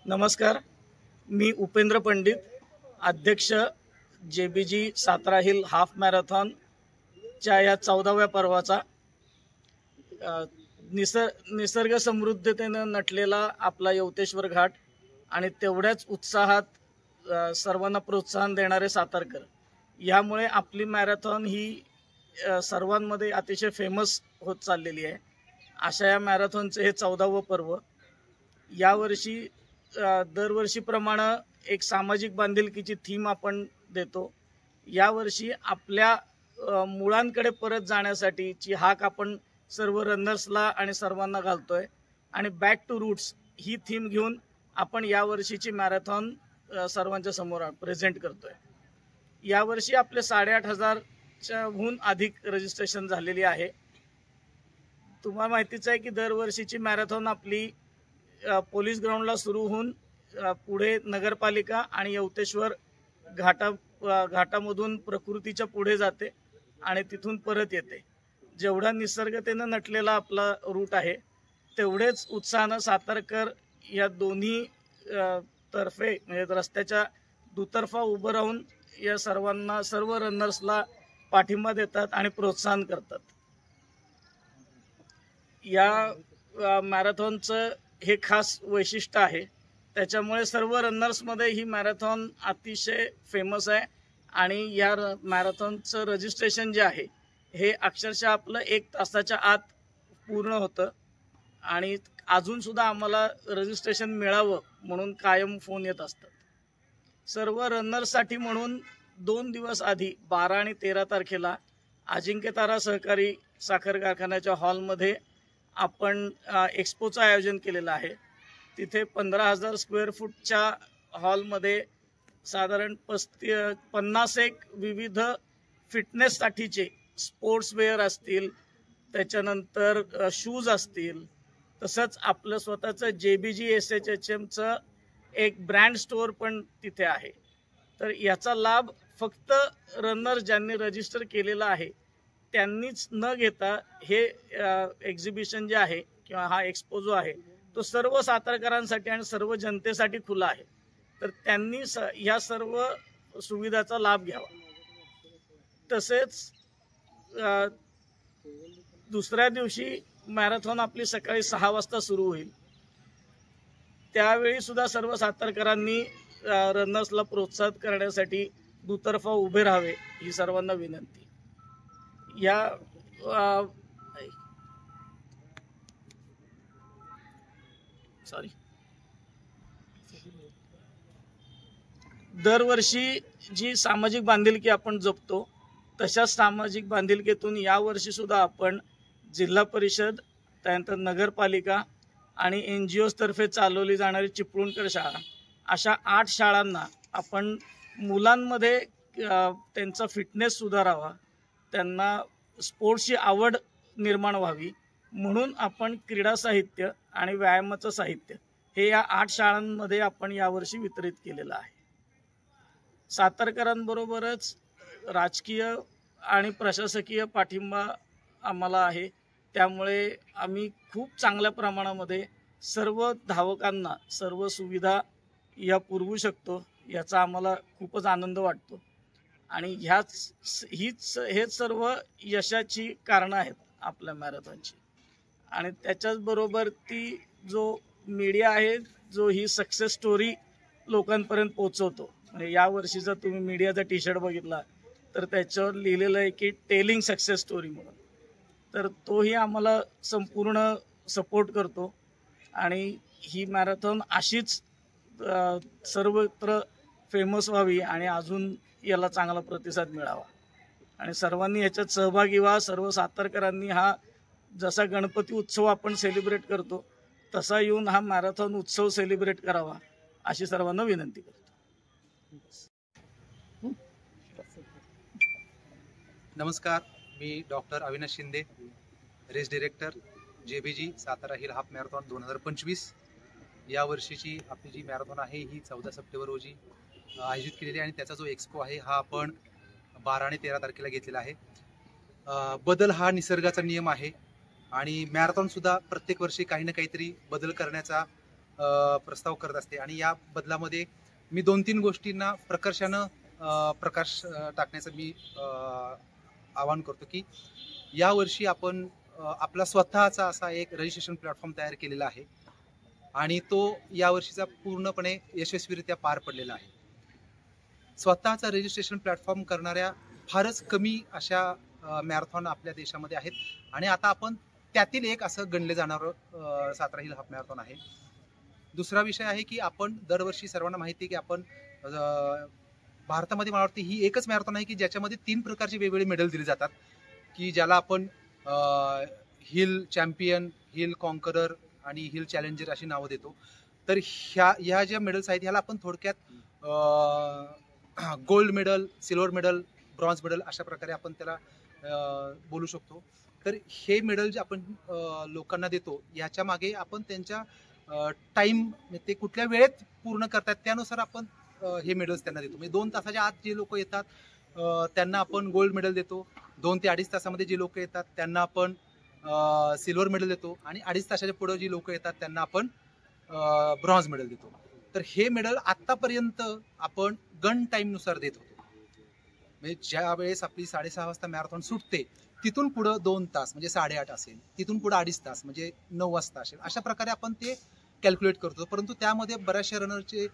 नमस्कार, मी उपेंद्र पंडित, अध्यक्ष JBG Satara hill half मॅरेथॉनच्या या 14व्या पर्वाचा निसर्ग समृद्धतेनं नटलेला आपला यवतेश्वर घाट आणि तेवढ्याच उत्साहात सर्वांना प्रोत्साहन देणारे सातारकर, यामुळे आपली मॅरेथॉन ही सर्वांमध्ये अतिशय फेमस होत चाललेली आहे। अशा या मॅरेथॉनचे हे 14वं पर्व। यावर्षी दरवर्षीप्रमाणे एक सामाजिक बांधिलकीची थीम आपण देतो। यावर्षी आपल्या मुळांकडे परत जाण्यासाठीची हाक आपण सर्व रनर्सला आणि सर्वांना घालतोय आणि बॅक टू रूट्स ही थीम घेऊन आपण यावर्षीची मॅरेथॉन सर्वांच्या समोर प्रेझेंट करतोय। यावर्षी आपले 8,500च्याहून अधिक रजिस्ट्रेशन झालेली आहे। तुम्हाला माहितीच आहे की दरवर्षीची मॅरेथॉन आपली पोलीस ग्राउंडला सुरू होऊन पुढे नगरपालिका आणि यवतेश्वर घाटामधून प्रकृतीच्या पुढे जाते आणि तिथून परत येते। जेवढा निसर्गतेनं नटलेला आपला रूट आहे तेवढेच उत्साहानं सातारकर या दोन्ही तर्फे म्हणजे रस्त्याच्या दुतर्फा उभं राहून या सर्व रनर्सला पाठिंबा देतात आणि प्रोत्साहन करतात। या मॅरेथॉनचं हे खास वैशिष्ट्य आहे, त्याच्यामुळे सर्व रनर्समध्ये ही मॅरेथॉन अतिशय फेमस आहे आणि या मॅरेथॉनचं रजिस्ट्रेशन जे आहे हे अक्षरशः आपलं 1 तासाच्या आत पूर्ण होतं आणि अजून सुद्धा आम्हाला रजिस्ट्रेशन मिळावं म्हणून कायम फोन येत असतात। सर्व रनर्ससाठी म्हणून 2 दिवस आधी 12 आणि 13 तारखेला अजिंक्यतारा सहकारी साखर कारखान्याच्या हॉलमध्ये आपण एक्सपोचं आयोजन केलेलं आहे। तिथे 15,000 स्क्वेअर फूटच्या हॉलमध्ये साधारण 51 विविध फिटनेससाठीचे स्पोर्ट्सवेअर असतील, त्याच्यानंतर शूज असतील, तसंच आपलं स्वतःचं JBG SHHMचं एक ब्रँड स्टोअर पण तिथे आहे। तर याचा लाभ फक्त रनर ज्यांनी रजिस्टर केलेला आहे त्यांनीच न घेता हे एक्झिबिशन जे आहे किंवा हा एक्सपो जो आहे तो सर्व सातारकरांसाठी आणि सर्व जनतेसाठी खुला आहे। तर त्यांनी या सर्व सुविधाचा लाभ घ्यावा। तसेच दुसऱ्या दिवशी मॅरेथॉन आपली सकाळी 6 वाजता सुरू होईल। त्यावेळी सुद्धा सर्व सातारकरांनी रनर्सला प्रोत्साहित करण्यासाठी दुतर्फा उभे राहावे ही सर्वांना विनंती। दरवर्षी जी सामाजिक बांधिलकी आपण जपतो तशाच सामाजिक बांधिलकीतून यावर्षी सुद्धा आपण जिल्हा परिषद, त्यानंतर नगरपालिका आणि NGOs तर्फे चालवली जाणारी चिपळूणकर शाळा अशा 8 शाळांना आपण मुलांमध्ये त्यांचा फिटनेस सुधारावा, त्यांना स्पोर्ट्सची आवड निर्माण व्हावी म्हणून आपण क्रीडा साहित्य आणि व्यायामाचं साहित्य हे या 8 शाळांमध्ये आपण यावर्षी वितरित केलेलं आहे। सातारकरांबरोबरच राजकीय आणि प्रशासकीय पाठिंबा आम्हाला आहे, त्यामुळे आम्ही खूप चांगल्या प्रमाणामध्ये सर्व धावकांना सर्व सुविधा या पुरवू शकतो याचा आम्हाला खूपच आनंद वाटतो आणि हेच सर्व यशाची कारणं आहेत आपल्या मॅरेथॉनची। आणि त्याच्याचबरोबर ती जो मीडिया आहे जो ही सक्सेस स्टोरी लोकांपर्यंत पोहोचवतो, म्हणजे यावर्षी जर तुम्ही मीडियाचा टी-शर्ट बघितला तर त्याच्यावर लिहिलेलं आहे की टेलिंग सक्सेस स्टोरी म्हणून, तर तोही आम्हाला संपूर्ण सपोर्ट करतो आणि ही मॅरेथॉन अशीच सर्वत्र फेमस व्हावी आणि अजून याला चांगला प्रतिसाद मिळावा आणि सर्वांनी याच्यात सहभागी व्हा। सर्व सातारकरांनी हा जसा गणपती उत्सव आपण सेलिब्रेट करतो तसा येऊन हा मॅरेथॉन उत्सव सेलिब्रेट करावा अशी सर्वांना विनंती करतो। नमस्कार, मी doctor Avinash Shinde, race director JBG Satara hill half marathon 2025। या वर्षीची आपली जी मॅरेथॉन आहे ही 14 सप्टेंबर रोजी आयोजित केलेली आहे आणि त्याचा जो एक्सपो आहे हा आपण 12 आणि 13 तारखेला घेतलेला आहे। बदल हा निसर्गाचा नियम आहे आणि मॅरेथॉन सुद्धा प्रत्येक वर्षी काही ना काहीतरी बदल करण्याचा प्रस्ताव करत असते आणि या बदलामध्ये मी 2-3 गोष्टींना प्रकर्षानं प्रकाश टाकण्याचं मी आवाहन करतो की यावर्षी आपण आपला स्वतःचा असा एक रजिस्ट्रेशन प्लॅटफॉर्म तयार केलेला आहे आणि तो यावर्षीचा पूर्णपणे यशस्वीरित्या पार पडलेला आहे. स्वतःचा रजिस्ट्रेशन प्लॅटफॉर्म करणाऱ्या फारच कमी अशा मॅरेथॉन आपल्या देशामध्ये आहेत आणि आता आपण त्यातील एक असं गणले जाणारं सातारा हिल हाफ मॅरेथॉन आहे. दुसरा विषय आहे की आपण दरवर्षी सर्वांना माहिती आहे की आपण भारतामध्ये मला वाटतं ही एकच मॅरेथॉन आहे की ज्याच्यामध्ये 3 प्रकारचे वेगवेगळे मेडल दिले जातात की ज्याला आपण हिल चॅम्पियन, हिल कॉन्करर आणि हिल चॅलेंजर अशी नावं देतो. तर ह्या ज्या मेडल्स आहेत ह्याला आपण थोडक्यात gold medal, silver medal, bronze medal अशा प्रकारे आपण त्याला बोलू शकतो. तर हे मेडल जे आपण लोकांना देतो याच्या मागे आपण त्यांच्या टाइम ते कुठल्या वेळेत पूर्ण करतात त्यानुसार आपण हे मेडल्स त्यांना देतो. म्हणजे 2 तासाच्या आत जे लोक येतात त्यांना आपण गोल्ड मेडल देतो. 2 ते 2.5 तासामध्ये जे लोक येतात त्यांना आपण सिल्वर मेडल देतो आणि 2.5 तासाच्या पुढे जी लोक येतात त्यांना आपण ब्रॉन्झ मेडल देतो. तर हे मेडल आतापर्यंत आपण गन टाइम नुसार देत होतो. म्हणजे ज्या वेळेस आपली 6:30 वाजता मॅरेथॉन सुटते तिथून पुढे 2 तास म्हणजे 8:30 असेल, तिथून पुढे 2.5 तास म्हणजे 9 वाजता असेल, अशा प्रकारे आपण ते कॅल्क्युलेट करतो. परंतु त्यामध्ये बऱ्याचशा रनरचे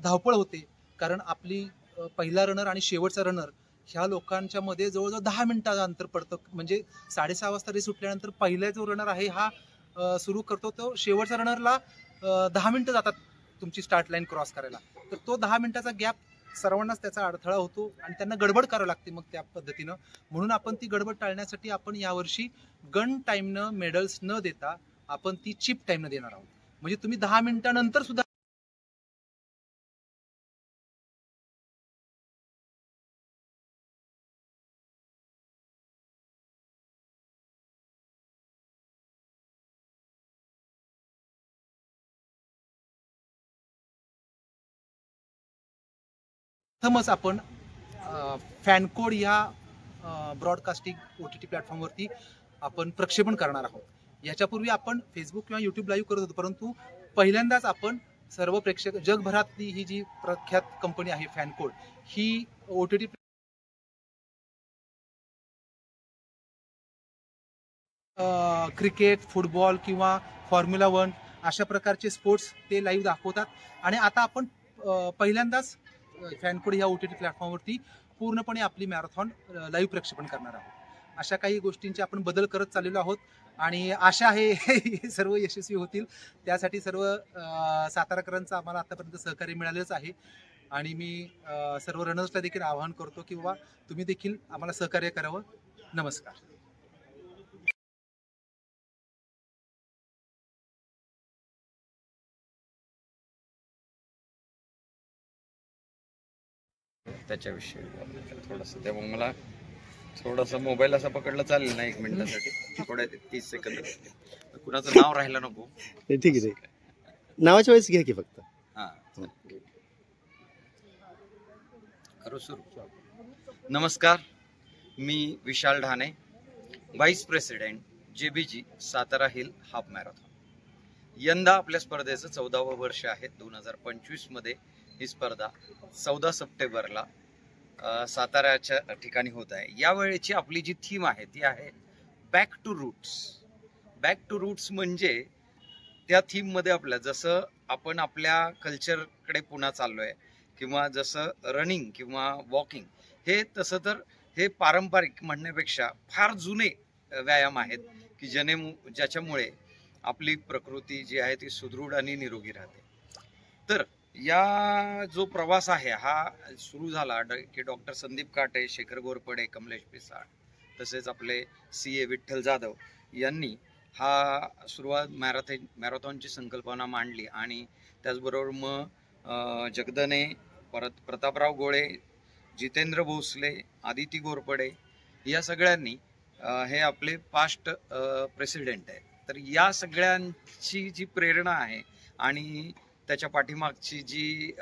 धावपळ होते कारण आपली पहिला रनर आणि शेवटचा रनर ह्या लोकांच्या मध्ये जवळजवळ 10 मिनिटाचं अंतर पडतं. म्हणजे 6:30 वाजता रेस सुटल्यानंतर पहिला जो रनर आहे हा सुरू करतो तो शेवटच्या रनरला 10 मिनिटं जातात तुमची स्टार्ट लाईन क्रॉस करायला. तर तो 10 मिनिटाचा गॅप सर्वांनाच त्याचा अडथळा होतो आणि त्यांना गडबड करावी लागते मग त्या पद्धतीनं. म्हणून आपण ती गडबड टाळण्यासाठी आपण यावर्षी गन टाईमनं मेडल्स न देता आपण ती चिप टाईमनं देणार आहोत. म्हणजे तुम्ही 10 मिनिटानंतर सुद्धा प्रथमच आपण फॅनकोड या ब्रॉडकास्टिंग OTT प्लॅटफॉर्मवरती आपण प्रक्षेपण करणार आहोत. याच्यापूर्वी आपण फेसबुक किंवा युट्यूब लाईव्ह करत होतो परंतु पहिल्यांदाच आपण सर्व प्रेक्षक जगभरातली ही जी प्रख्यात कंपनी आहे फॅनकोड ही OTT क्रिकेट, फुटबॉल किंवा फॉर्म्युला 1 अशा प्रकारचे स्पोर्ट्स ते लाईव्ह दाखवतात आणि आता आपण पहिल्यांदाच फॅनकोड ह्या OTT प्लॅटफॉर्मवरती पूर्णपणे आपली मॅरेथॉन लाईव्ह प्रक्षेपण करणार आहोत. अशा काही गोष्टींचे आपण बदल करत चाललेलो आहोत आणि आशा आहे सर्व यशस्वी होतील. त्यासाठी सर्व साताराकरांचं आम्हाला आतापर्यंत सहकार्य मिळालेच आहे आणि मी सर्व रनर्सला देखील आवाहन करतो की बाबा तुम्ही देखील आम्हाला सहकार्य करावं. नमस्कार. त्याच्याविषयी थोडंसं त्यामुळे मला थोडासा मोबाईल असा पकडला चालेल ना 1 मिनिटासाठी थोड्या 30 सेकंद कुणाचं नाव राहायला नको. ठीक आहे नावाच्या वेळेस घ्या की फक्त. हा करू सुरू. नमस्कार, मी Vishal Dhane, vice president JBG Satara hill half marathon. यंदा आपल्या स्पर्धेचं 14वं वर्ष आहे. 2025 मध्ये ही स्पर्धा 14 सप्टेंबरला साताऱ्याच्या ठिकाणी होत आहे. यावेळेची आपली जी थीम आहे ती आहे back to roots. Back to roots म्हणजे त्या थीम मध्ये आपल्या जसं आपण आपल्या कल्चरकडे पुन्हा चाललोय किंवा जसं रनिंग किंवा वॉकिंग हे तसं तर हे पारंपरिक म्हणण्यापेक्षा फार जुने व्यायाम आहेत की ज्याच्यामुळे आपली प्रकृती जी आहे ती सुदृढ आणि निरोगी राहते. तर या जो प्रवास आहे हा सुरू झाला की डॉक्टर संदीप काटे, शेखर घोरपडे, कमलेश पिसाळ तसेच आपले CA विठ्ठल जाधव यांनी हा सुरुवात मॅरेथॉनची संकल्पना मांडली आणि त्याचबरोबर मग जगदने, परत प्रतापराव गोळे, जितेंद्र भोसले, आदिती घोरपडे या सगळ्यांनी हे आपले पास्ट प्रेसिडेंट आहेत. तर या सगळ्यांची जी प्रेरणा आहे आणि त्याच्या पाठीमागची जी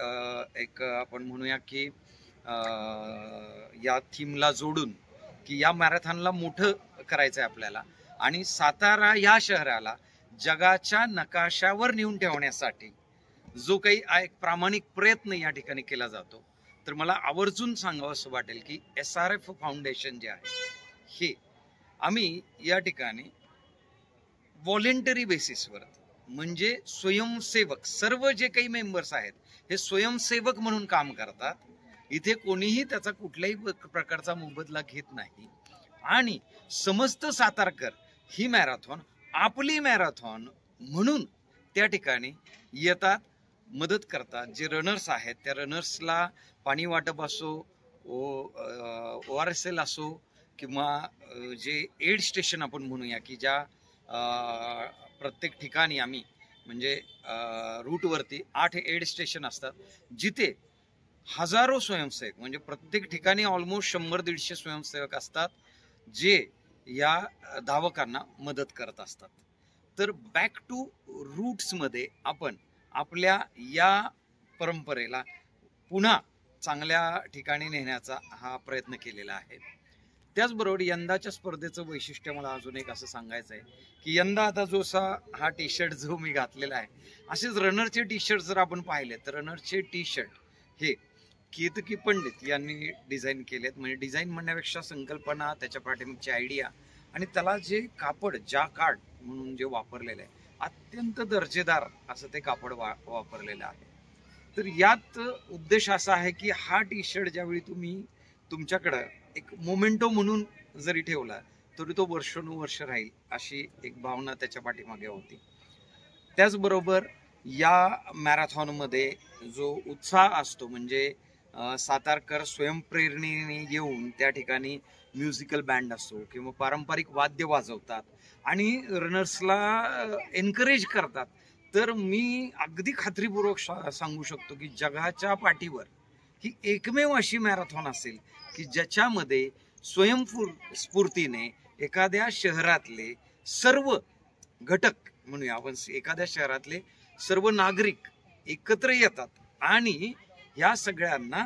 एक आपण म्हणूया की या थीमला जोडून की या मॅरेथॉनला मोठं करायचं आहे आपल्याला आणि सातारा या शहराला जगाच्या नकाशावर नेऊन ठेवण्यासाठी जो काही एक प्रामाणिक प्रयत्न या ठिकाणी केला जातो, तर मला आवर्जून सांगावं असं वाटेल की SRF फाउंडेशन जे आहे हे आम्ही या ठिकाणी व्हॉलेंटरी बेसिसवर, म्हणजे स्वयंसेवक, सर्व जे काही मेंबर्स आहेत हे स्वयंसेवक म्हणून काम करतात. इथे कोणीही त्याचा कुठल्याही प्रकारचा मोबदला घेत नाही आणि समस्त सातारकर ही मॅरेथॉन आपली मॅरेथॉन म्हणून त्या ठिकाणी येतात, मदत करतात. जे रनर्स आहेत त्या रनर्सला पाणी वाटप असो, ORSL असो, किंवा जे एड स्टेशन आपण म्हणूया की ज्या प्रत्येक ठिकाणी आम्ही म्हणजे रूटवरती 8 एड स्टेशन असतात, जिथे हजारो स्वयंसेवक, म्हणजे प्रत्येक ठिकाणी ऑलमोस्ट 100-150 स्वयंसेवक असतात जे या धावकांना मदत करत असतात. तर बॅक टू रूट्समध्ये आपण आपल्या या परंपरेला पुन्हा चांगल्या ठिकाणी नेण्याचा हा प्रयत्न केलेला आहे. त्याचबरोबर यंदाच्या स्पर्धेचं वैशिष्ट्य मला अजून एक असं सांगायचं आहे की यंदा आता हा टी शर्ट जो मी घातलेला आहे, असेच रनरचे टी शर्ट जर आपण पाहिले तर रनरचे टी शर्ट हे केतकी पंडित यांनी डिझाईन केलेत. म्हणजे डिझाईन म्हणण्यापेक्षा संकल्पना, त्याच्या पाठीमागची आयडिया आणि त्याला जे कापड जॅकार्ड म्हणून जे वापरलेलं आहे, अत्यंत दर्जेदार असं ते कापड वापरलेलं आहे. तर यात उद्देश असा आहे की हा टी शर्ट ज्यावेळी तुम्ही तुमच्याकडं एक मोमेंटो म्हणून जरी ठेवला तरी तो वर्षानुवर्ष राहील, अशी एक भावना त्याच्या पाठीमागे होती. त्याचबरोबर या मॅरेथॉनमध्ये जो उत्साह असतो, म्हणजे सातारकर स्वयंप्रेरणेने येऊन त्या ठिकाणी म्युझिकल बँड असो किंवा पारंपरिक वाद्य वाजवतात आणि रनर्सला एनकरेज करतात. तर मी अगदी खात्रीपूर्वक सांगू शकतो की जगाच्या पाठीवर ही एकमेव अशी मॅरेथॉन असेल की ज्याच्यामध्ये स्वयंस्फूर्तीने एखाद्या शहरातले सर्व घटक म्हणूया आपण, एखाद्या शहरातले सर्व नागरिक एकत्र येतात आणि या सगळ्यांना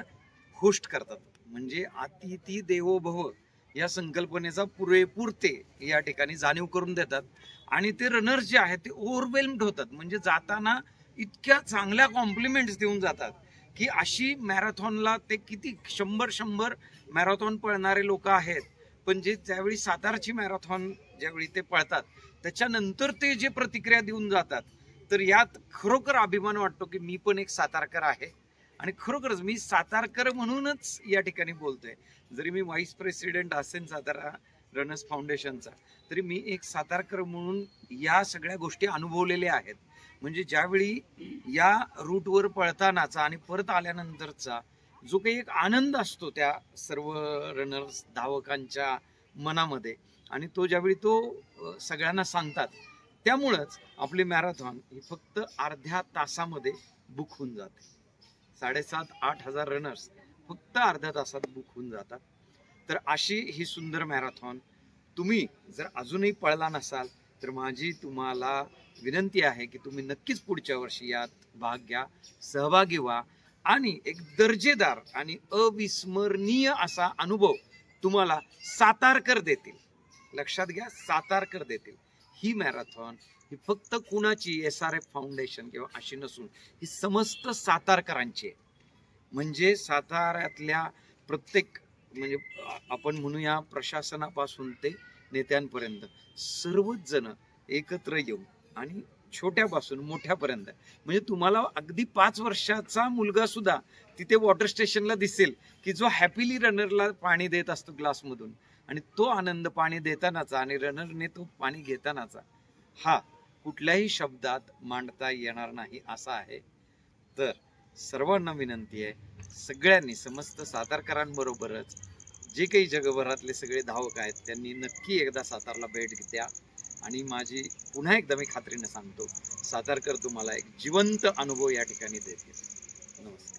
होस्ट करतात. म्हणजे अतिथी देवो भव या संकल्पनेचा पुरेपूर ते या ठिकाणी जाणीव करून देतात आणि ते रनर्स जे आहेत ते ओव्हरवेल्म्ड होतात. म्हणजे जाताना इतक्या चांगल्या कॉम्प्लिमेंट्स देऊन जातात की अशी मॅरेथॉनला ते किती 100 मॅरेथॉन पळणारे लोक आहेत, पण जे ज्यावेळी सातारची मॅरेथॉन ज्यावेळी ते पळतात त्याच्यानंतर ते जे प्रतिक्रिया देऊन जातात, तर यात खरोखर अभिमान वाटतो की मी पण एक सातारकर आहे. आणि खरोखरच मी सातारकर म्हणूनच या ठिकाणी बोलतोय. जरी मी व्हाईस प्रेसिडेंट असेन सातारा रनर्स फाउंडेशनचा, तरी मी एक सातारकर म्हणून या सगळ्या गोष्टी अनुभवलेल्या आहेत. म्हणजे ज्यावेळी या रूटवर पळतानाचा आणि परत आल्यानंतरचा जो काही एक आनंद असतो त्या सर्व रनर्स धावकांच्या मनामध्ये, आणि तो ज्यावेळी तो सगळ्यांना सांगतात, त्यामुळंच आपली मॅरेथॉन ही फक्त अर्ध्या तासामध्ये बुक होऊन जाते. 7,500-8 हजार रनर्स फक्त अर्ध्या तासात बुक होऊन जातात. तर अशी ही सुंदर मॅरेथॉन तुम्ही जर अजूनही पळला नसाल तर माझी तुम्हाला विनंती आहे की तुम्ही नक्कीच पुढच्या वर्षी यात भाग घ्या, सहभागी व्हा आणि एक दर्जेदार आणि अविस्मरणीय असा अनुभव तुम्हाला सातारकर देतील. लक्षात घ्या, सातारकर देतील. ही मॅरेथॉन ही फक्त कुणाची SRF फाउंडेशन किंवा अशी नसून ही समस्त सातारकरांची आहे. म्हणजे साताऱ्यातल्या प्रत्येक, म्हणजे आपण म्हणूया प्रशासनापासून ते नेत्यांपर्यंत सर्वच जण एकत्र येऊन आणि छोट्यापासून मोठ्यापर्यंत, म्हणजे तुम्हाला अगदी 5 वर्षाचा मुलगा सुद्धा तिथे वॉटर स्टेशनला दिसेल की जो हॅपीली रनरला पाणी देत असतो ग्लासमधून, आणि तो आनंद पाणी देतानाचा आणि रनरने तो पाणी घेतानाचा हा कुठल्याही शब्दात मांडता येणार नाही असा आहे. तर सर्वांना विनंती आहे, सगळ्यांनी समस्त सातारकरांबरोबरच जे काही जगभरातले सगळे धावक आहेत त्यांनी नक्की एकदा सातारला भेट द्या. आणि माझी पुन्हा एकदा मी खात्रीने सांगतो, सातारकर तुम्हाला एक जिवंत अनुभव या ठिकाणी देतील. नमस्कार.